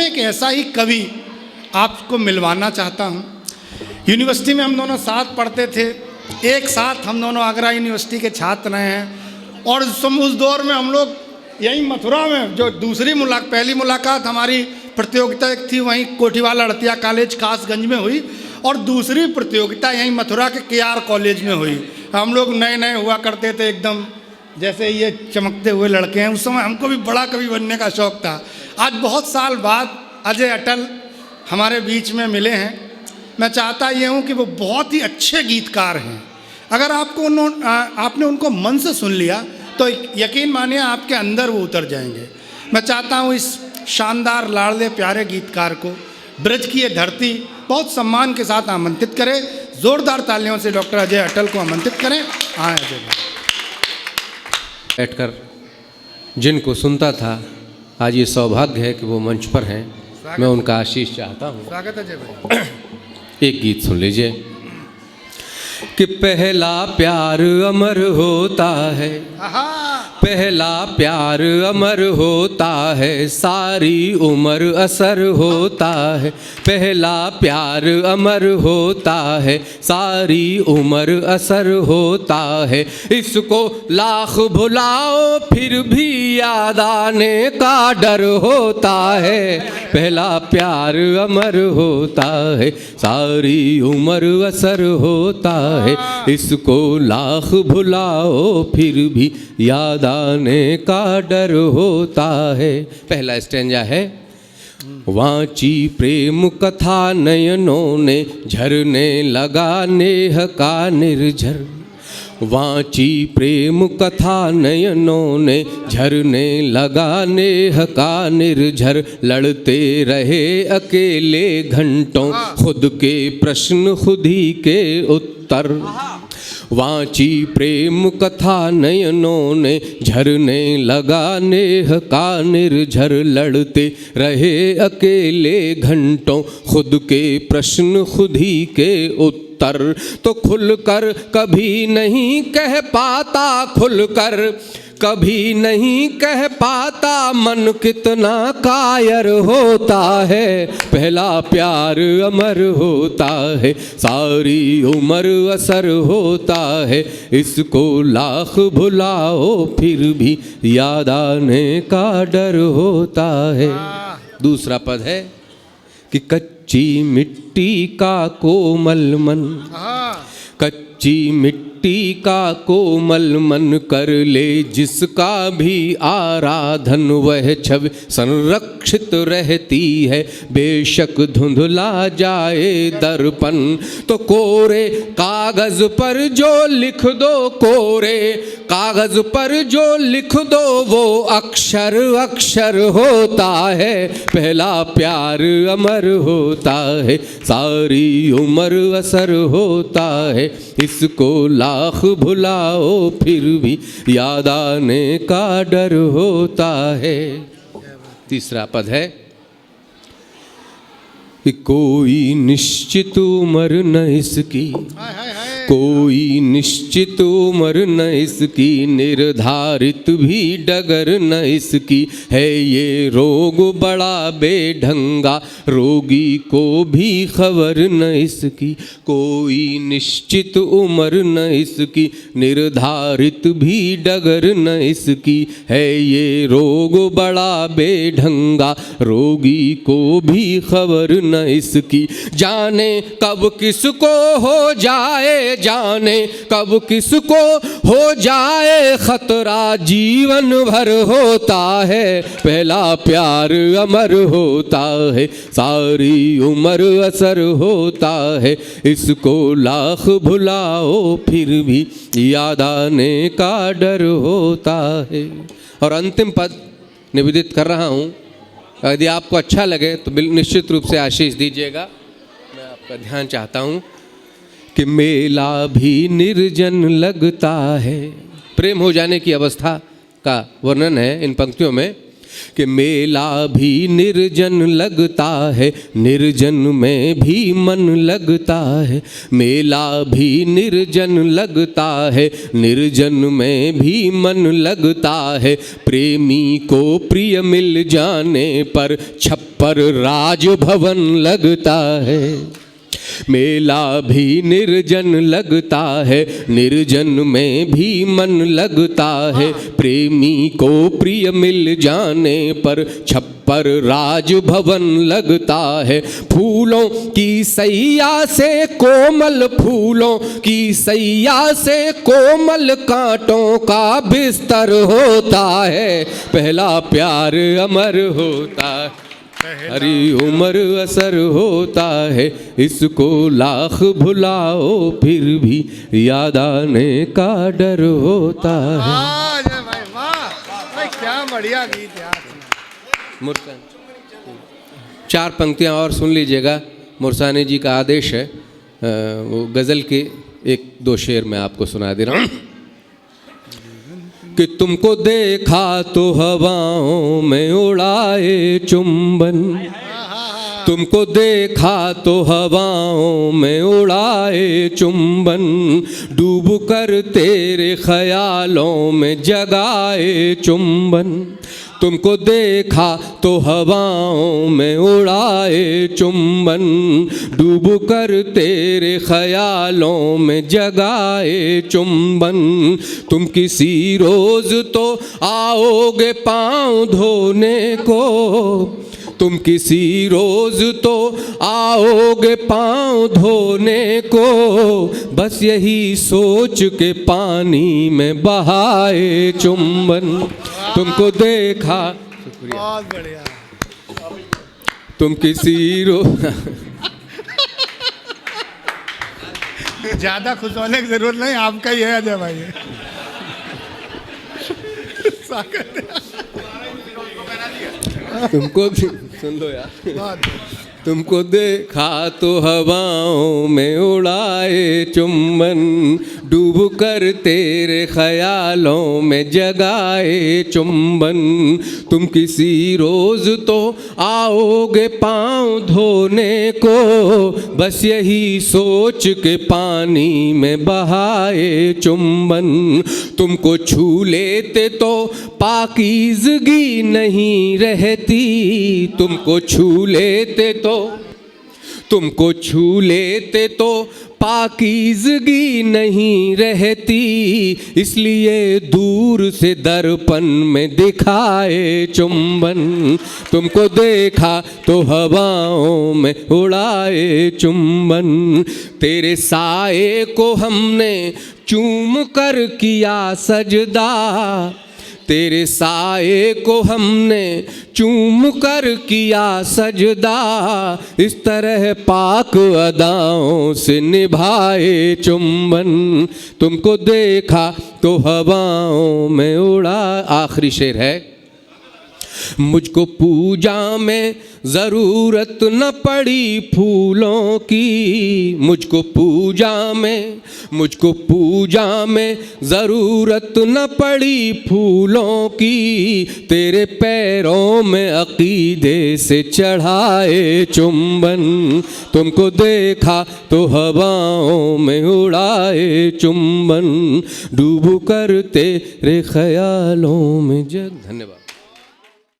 एक ऐसा ही कवि आपको मिलवाना चाहता हूँ। यूनिवर्सिटी में हम दोनों साथ पढ़ते थे, एक साथ हम दोनों आगरा यूनिवर्सिटी के छात्र रहे हैं। और उस दौर में हम लोग यहीं मथुरा में जो पहली मुलाकात हमारी प्रतियोगिता एक थी, वहीं कोठीवाला अड़तिया कॉलेज कासगंज में हुई, और दूसरी प्रतियोगिता यहीं मथुरा के KR कॉलेज में हुई। हम लोग नए नए हुआ करते थे, एकदम जैसे ये चमकते हुए लड़के हैं। उस समय हमको भी बड़ा कवि बनने का शौक़ था। आज बहुत साल बाद अजय अटल हमारे बीच में मिले हैं। मैं चाहता ये हूँ कि वो बहुत ही अच्छे गीतकार हैं। अगर आपने उनको मन से सुन लिया तो यकीन मानिए आपके अंदर वो उतर जाएंगे। मैं चाहता हूँ इस शानदार लाडले प्यारे गीतकार को ब्रज की ये धरती बहुत सम्मान के साथ आमंत्रित करें। जोरदार तालियों से डॉक्टर अजय अटल को आमंत्रित करें। आए अजय भाई। बैठकर जिनको सुनता था, आज ये सौभाग्य है कि वो मंच पर हैं। मैं उनका आशीष चाहता हूँ। स्वागत है अजय भाई। एक गीत सुन लीजिए कि पहला प्यार अमर होता है, पहला प्यार अमर होता है, सारी उम्र असर होता है। पहला प्यार अमर होता है, सारी उम्र असर होता है। इसको लाख भुलाओ फिर भी याद आने का डर होता है। पहला प्यार अमर होता है, सारी उम्र असर होता है। इसको लाख भुलाओ फिर भी याद आने का डर होता है। पहला स्टैंजा है, वांची प्रेम कथा नयनों ने झरने लगा नेह का निर्झर। वांची प्रेम कथा नयनों ने झरने लगा नेह का निर्झर। लड़ते रहे अकेले घंटों, खुद के प्रश्न खुद ही के उत्तर। वांची प्रेम कथा नयनों ने झरने लगा नेह का निर्झर। लड़ते रहे अकेले घंटों, खुद के प्रश्न खुद ही के उत्तर। तो खुलकर कभी नहीं कह पाता, खुलकर कभी नहीं कह पाता, मन कितना कायर होता है। पहला प्यार अमर होता है, सारी उम्र असर होता है। इसको लाख भुलाओ फिर भी याद आने का डर होता है। दूसरा पद है कि कच्ची मिट्टी का कोमल मन, कच्ची मिट्टी का कोमल मन कर ले जिसका भी आराधन, वह छवि संरक्षित रहती है बेशक धुंधला जाए दर्पण। तो कोरे कागज पर जो लिख दो, कोरे कागज पर जो लिख दो, वो अक्षर अक्षर होता है। पहला प्यार अमर होता है, सारी उम्र असर होता है। इसको लाख भुलाओ फिर भी याद आने का डर होता है। तीसरा पद है कि कोई निश्चित उम्र न इसकी, कोई निश्चित उम्र न इसकी, निर्धारित भी डगर न इसकी है। ये रोग बड़ा बेढंगा, रोगी को भी खबर न इसकी। कोई निश्चित उम्र न इसकी, निर्धारित भी डगर न इसकी है। ये रोग बड़ा बेढंगा, रोगी को भी खबर न इसकी। जाने कब किसको हो जाए, जाने कब किसको हो जाए खतरा, जीवन भर होता है। पहला प्यार अमर होता है, सारी उम्र असर होता है। इसको लाख भुलाओ फिर भी याद आने का डर होता है। और अंतिम पद निवेदित कर रहा हूँ, यदि आपको अच्छा लगे तो निश्चित रूप से आशीष दीजिएगा। मैं आपका ध्यान चाहता हूँ कि मेला भी निर्जन लगता है। प्रेम हो जाने की अवस्था का वर्णन है इन पंक्तियों में कि मेला भी निर्जन लगता है, निर्जन में भी मन लगता है। मेला भी निर्जन लगता है, निर्जन में भी मन लगता है। प्रेमी को प्रिय मिल जाने पर छप्पर राजभवन लगता है। मेला भी निर्जन लगता है, निर्जन में भी मन लगता है। प्रेमी को प्रिय मिल जाने पर छप्पर राजभवन लगता है। फूलों की सैया से कोमल, फूलों की सैया से कोमल कांटों का बिस्तर होता है। पहला प्यार अमर होता है, हरी उम्र असर होता है। इसको लाख भुलाओ फिर भी याद आने का डर होता है। वाह भाई वाह, भाई क्या बढ़िया गीत यार। चार पंक्तियां और सुन लीजिएगा, मुरसानी जी का आदेश है। वो गज़ल के एक दो शेर मैं आपको सुना दे रहा हूँ कि तुमको देखा तो हवाओं में उड़ाए चुंबन, तुमको देखा तो हवाओं में उड़ाए चुंबन। डूब कर तेरे ख्यालों में जगाए चुंबन, तुमको देखा तो हवाओं में उड़ाए चुंबन। डूब कर तेरे ख्यालों में जगाए चुंबन। तुम किसी रोज़ तो आओगे पाँव धोने को, तुम किसी रोज़ तो आओगे पाँव धोने को। बस यही सोच के पानी में बहाए चुंबन। तुमको देखा, बहुत बढ़िया। तुम किसी ज्यादा खुश होने की जरूरत नहीं, आपका ही है अजय भाई। तुमको सुन लो यार। तुमको देखा तो हवाओं में उड़ाए चुंबन। डूब कर तेरे ख्यालों में जगाए चुंबन। तुम किसी रोज़ तो आओगे पाँव धोने को। बस यही सोच के पानी में बहाए चुंबन। तुमको छू लेते तो पाकीज़गी नहीं रहती, तुमको छू लेते तो, तुमको छू लेते तो पाकीज़गी नहीं रहती। इसलिए दूर से दर्पण में दिखाए चुंबन। तुमको देखा तो हवाओं में उड़ाए चुंबन। तेरे साए को हमने चूम कर किया सजदा, तेरे साए को हमने चूम कर किया सजदा। इस तरह पाक अदाओं से निभाए चुंबन। तुमको देखा तो हवाओं में उड़ा। आखिरी शेर है, मुझको पूजा में ज़रूरत न पड़ी फूलों की, मुझको पूजा में ज़रूरत न पड़ी फूलों की। तेरे पैरों में अकीदे से चढ़ाए चुंबन। तुमको देखा तो हवाओं में उड़ाए चुंबन। डूब कर तेरे ख्यालों में जग। धन्यवाद।